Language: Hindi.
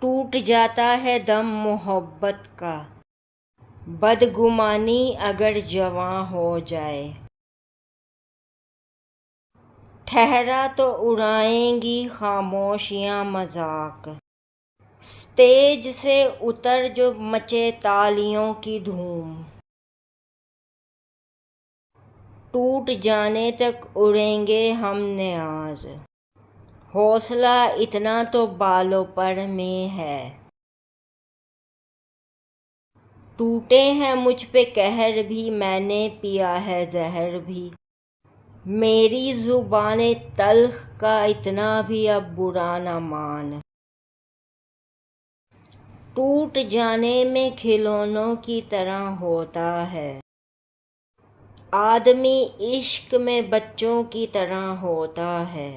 टूट जाता है दम मोहब्बत का, बदगुमानी अगर जवां हो जाए। ठहरा तो उड़ाएंगी खामोशियां मजाक, स्टेज से उतर जो मचे तालियों की धूम। टूट जाने तक उड़ेंगे हम न्याज़, हौसला इतना तो बालों पर में है। टूटे हैं मुझ पे कहर भी, मैंने पिया है जहर भी, मेरी जुबाने तल्ख का इतना भी अब बुरा न मान। टूट जाने में खिलौनों की तरह होता है, आदमी इश्क में बच्चों की तरह होता है।